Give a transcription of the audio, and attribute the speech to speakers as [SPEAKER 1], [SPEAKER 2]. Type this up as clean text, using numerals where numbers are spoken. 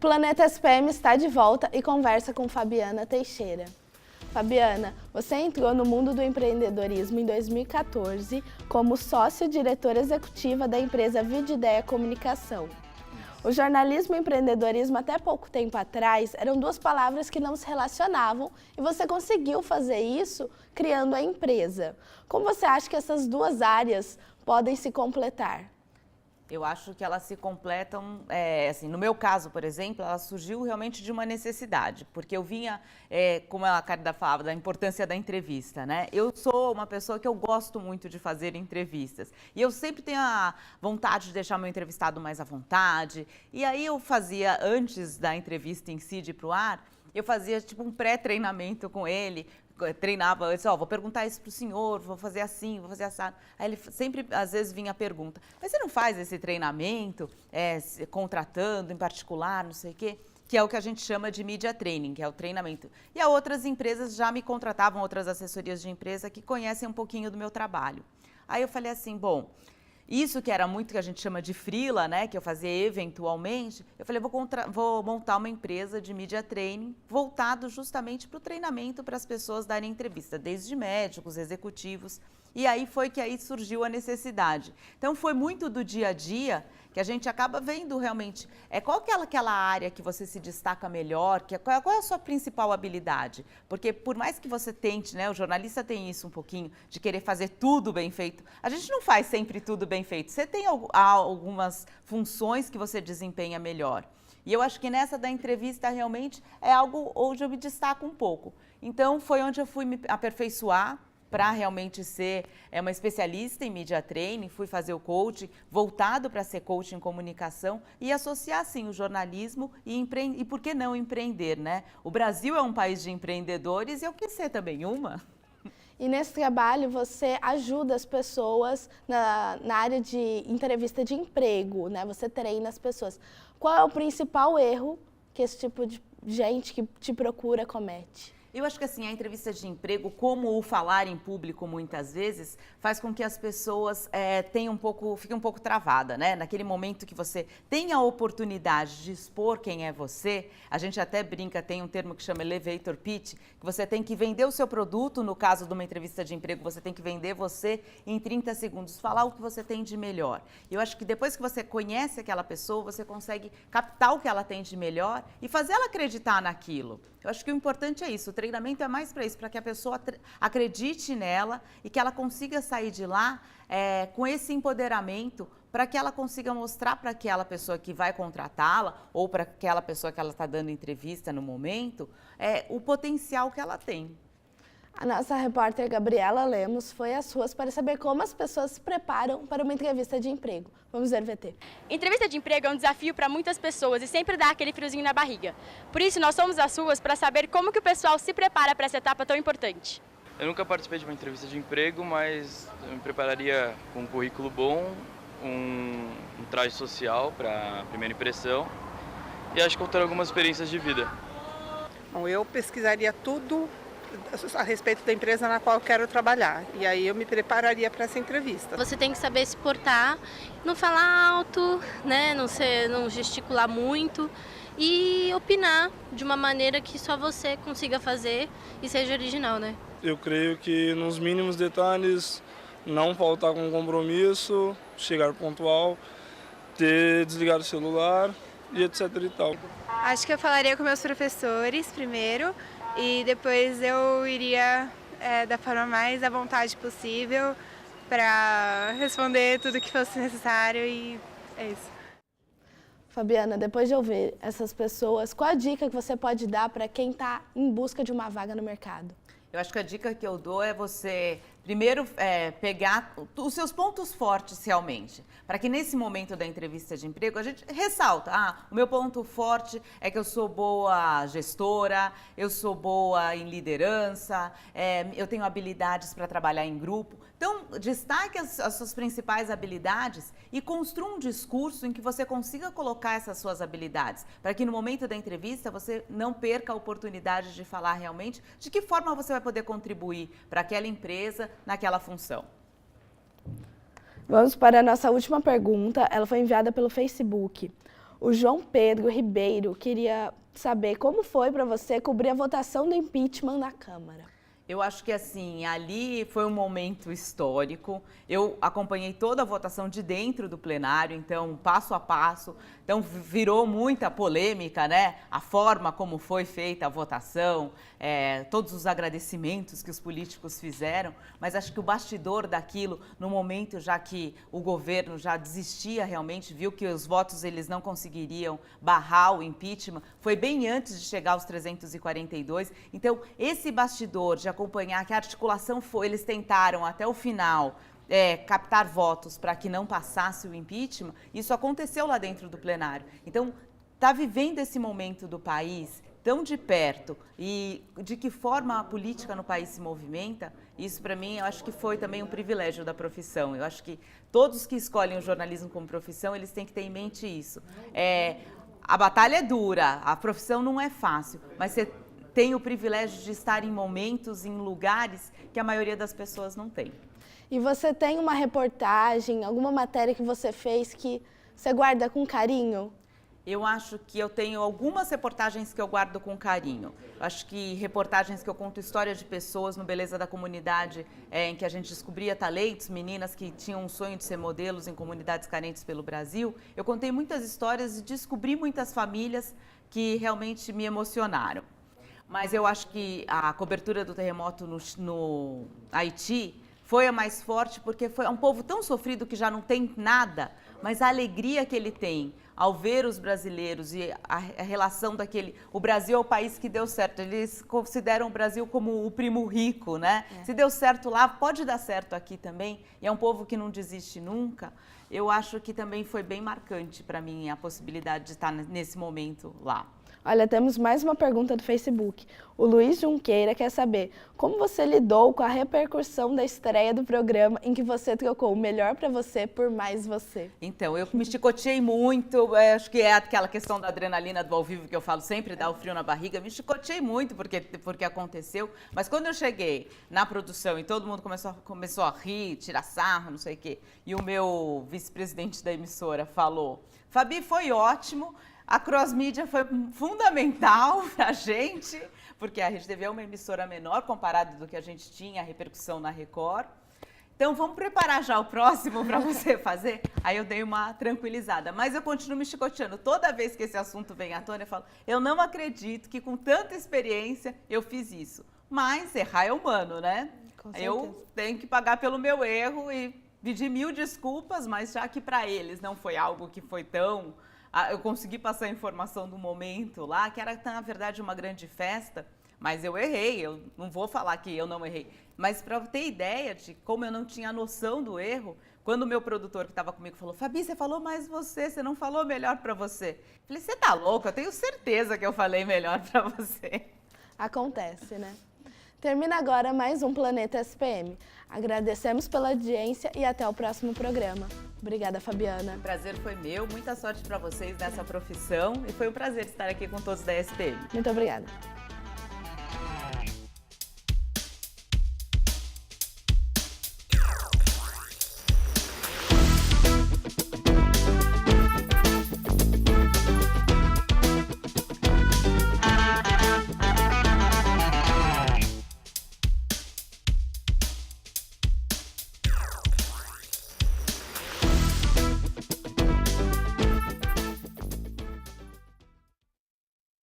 [SPEAKER 1] Planeta SPM está de volta e conversa com Fabiana Teixeira. Fabiana, você entrou no mundo do empreendedorismo em 2014 como sócia-diretora executiva da empresa Videdeia Comunicação. O jornalismo e o empreendedorismo, até pouco tempo atrás, eram duas palavras que não se relacionavam e você conseguiu fazer isso criando a empresa. Como você acha que essas duas áreas podem se completar?
[SPEAKER 2] Eu acho que elas se completam, assim, no meu caso, por exemplo, ela surgiu realmente de uma necessidade, porque eu vinha, como a Carida falava, da importância da entrevista, né? Eu sou uma pessoa que eu gosto muito de fazer entrevistas e eu sempre tenho a vontade de deixar meu entrevistado mais à vontade. E aí eu fazia, antes da entrevista em si de ir pro ar, eu fazia tipo um pré-treinamento com ele, treinava antes, vou perguntar isso pro senhor, vou fazer assim, vou fazer assado. Aí ele sempre, às vezes, vinha a pergunta, mas você não faz esse treinamento, contratando em particular, não sei o quê? Que é o que a gente chama de media training, que é o treinamento. E as outras empresas já me contratavam, outras assessorias de empresa que conhecem um pouquinho do meu trabalho. Aí eu falei assim, bom, isso que era muito que a gente chama de freela, né, que eu fazia eventualmente, eu falei, vou montar uma empresa de media training voltado justamente para o treinamento para as pessoas darem entrevista, desde médicos, executivos. E aí foi que aí surgiu a necessidade. Então foi muito do dia a dia que a gente acaba vendo realmente qual que é aquela área que você se destaca melhor, qual é a sua principal habilidade. Porque por mais que você tente, né, o jornalista tem isso um pouquinho, de querer fazer tudo bem feito, a gente não faz sempre tudo bem feito. Você tem algumas funções que você desempenha melhor. E eu acho que nessa da entrevista realmente é algo onde eu me destaco um pouco. Então foi onde eu fui me aperfeiçoar, para realmente ser uma especialista em media training, fui fazer o coaching, voltado para ser coach em comunicação e associar, sim, o jornalismo e por que não empreender, né? O Brasil é um país de empreendedores e eu quis ser também uma.
[SPEAKER 1] E nesse trabalho você ajuda as pessoas na área de entrevista de emprego, né? Você treina as pessoas. Qual é o principal erro que esse tipo de gente que te procura comete?
[SPEAKER 2] Eu acho que assim, a entrevista de emprego, como o falar em público muitas vezes, faz com que as pessoas fiquem um pouco travada, né? Naquele momento que você tem a oportunidade de expor quem é você, a gente até brinca, tem um termo que chama elevator pitch, que você tem que vender o seu produto, no caso de uma entrevista de emprego, você tem que vender você em 30 segundos, falar o que você tem de melhor. Eu acho que depois que você conhece aquela pessoa, você consegue captar o que ela tem de melhor e fazer ela acreditar naquilo. Eu acho que o importante é isso, o treinamento é mais para isso, para que a pessoa acredite nela e que ela consiga sair de lá com esse empoderamento, para que ela consiga mostrar para aquela pessoa que vai contratá-la ou para aquela pessoa que ela está dando entrevista no momento, o potencial que ela tem.
[SPEAKER 1] A nossa repórter Gabriela Lemos foi às ruas para saber como as pessoas se preparam para uma entrevista de emprego. Vamos ver, VT.
[SPEAKER 3] Entrevista de emprego é um desafio para muitas pessoas e sempre dá aquele friozinho na barriga. Por isso, nós fomos às ruas para saber como que o pessoal se prepara para essa etapa tão importante.
[SPEAKER 4] Eu nunca participei de uma entrevista de emprego, mas eu me prepararia com um currículo bom, um traje social para a primeira impressão e acho que contando algumas experiências de vida.
[SPEAKER 5] Bom, eu pesquisaria tudo a respeito da empresa na qual eu quero trabalhar. E aí eu me prepararia para essa entrevista.
[SPEAKER 6] Você tem que saber se portar, não falar alto, né? Não gesticular muito e opinar de uma maneira que só você consiga fazer e seja original, né?
[SPEAKER 7] Eu creio que nos mínimos detalhes, não faltar com compromisso, chegar pontual, ter desligado o celular e etc e tal.
[SPEAKER 8] Acho que eu falaria com meus professores primeiro, e depois eu iria da forma mais à vontade possível para responder tudo que fosse necessário e é isso.
[SPEAKER 1] Fabiana, depois de ouvir essas pessoas, qual a dica que você pode dar para quem está em busca de uma vaga no mercado?
[SPEAKER 2] Eu acho que a dica que eu dou é você, primeiro, pegar os seus pontos fortes realmente, para que nesse momento da entrevista de emprego a gente ressalta, o meu ponto forte é que eu sou boa gestora, eu sou boa em liderança, eu tenho habilidades para trabalhar em grupo. Então, destaque as suas principais habilidades e construa um discurso em que você consiga colocar essas suas habilidades, para que no momento da entrevista você não perca a oportunidade de falar realmente de que forma você vai poder contribuir para aquela empresa naquela função.
[SPEAKER 1] Vamos para a nossa última pergunta. Ela foi enviada pelo Facebook. O João Pedro Ribeiro queria saber como foi para você cobrir a votação do impeachment na Câmara.
[SPEAKER 2] Eu acho que assim, ali foi um momento histórico. Eu acompanhei toda a votação de dentro do plenário, então, passo a passo. Então, virou muita polêmica, né? A forma como foi feita a votação, todos os agradecimentos que os políticos fizeram. Mas acho que o bastidor daquilo, no momento já que o governo já desistia realmente, viu que os votos eles não conseguiriam barrar o impeachment, foi bem antes de chegar aos 342. Então, esse bastidor de acompanhar que a articulação foi, eles tentaram até o final captar votos para que não passasse o impeachment, isso aconteceu lá dentro do plenário. Então, está vivendo esse momento do país tão de perto e de que forma a política no país se movimenta, isso para mim eu acho que foi também um privilégio da profissão. Eu acho que todos que escolhem o jornalismo como profissão, eles têm que ter em mente isso. A batalha é dura, a profissão não é fácil, mas você tem o privilégio de estar em momentos, em lugares que a maioria das pessoas não tem.
[SPEAKER 1] E você tem uma reportagem, alguma matéria que você fez que você guarda com carinho?
[SPEAKER 2] Eu acho que eu tenho algumas reportagens que eu guardo com carinho. Acho que reportagens que eu conto histórias de pessoas no Beleza da Comunidade, em que a gente descobria talentos, meninas que tinham um sonho de ser modelos em comunidades carentes pelo Brasil. Eu contei muitas histórias e descobri muitas famílias que realmente me emocionaram. Mas eu acho que a cobertura do terremoto no Haiti foi a mais forte, porque foi um povo tão sofrido que já não tem nada, mas a alegria que ele tem ao ver os brasileiros e a relação daquele... O Brasil é o país que deu certo, eles consideram o Brasil como o primo rico, né? Se deu certo lá, pode dar certo aqui também, e é um povo que não desiste nunca. Eu acho que também foi bem marcante para mim a possibilidade de estar nesse momento lá.
[SPEAKER 1] Olha, temos mais uma pergunta do Facebook. O Luiz Junqueira quer saber como você lidou com a repercussão da estreia do programa em que você trocou o melhor para você por mais você.
[SPEAKER 2] Então, eu me chicoteei muito, acho que é aquela questão da adrenalina do ao vivo que eu falo sempre, dá o frio na barriga, me chicoteei muito porque aconteceu, mas quando eu cheguei na produção e todo mundo começou a rir, tirar sarro, não sei o quê, e o meu vice-presidente da emissora falou, Fabi, foi ótimo, a cross-mídia foi fundamental para a gente, porque a Rede TV é uma emissora menor comparado do que a gente tinha, a repercussão na Record. Então, vamos preparar já o próximo para você fazer? Aí eu dei uma tranquilizada, mas eu continuo me chicoteando. Toda vez que esse assunto vem à tona, eu falo, eu não acredito que com tanta experiência eu fiz isso. Mas errar é humano, né?
[SPEAKER 1] Com certeza.
[SPEAKER 2] Eu tenho que pagar pelo meu erro e pedir 1000 desculpas, mas já que para eles não foi algo que foi tão... Eu consegui passar a informação do momento lá, que era, na verdade, uma grande festa, mas eu errei, eu não vou falar que eu não errei. Mas para ter ideia de como eu não tinha noção do erro, quando o meu produtor que estava comigo falou, Fabi, você falou mais você não falou melhor para você. Eu falei, você tá louca? Eu tenho certeza que eu falei melhor para você.
[SPEAKER 1] Acontece, né? Termina agora mais um Planeta SPM. Agradecemos pela audiência e até o próximo programa. Obrigada, Fabiana.
[SPEAKER 2] O prazer foi meu, muita sorte para vocês nessa profissão e foi um prazer estar aqui com todos da SPM.
[SPEAKER 1] Muito obrigada.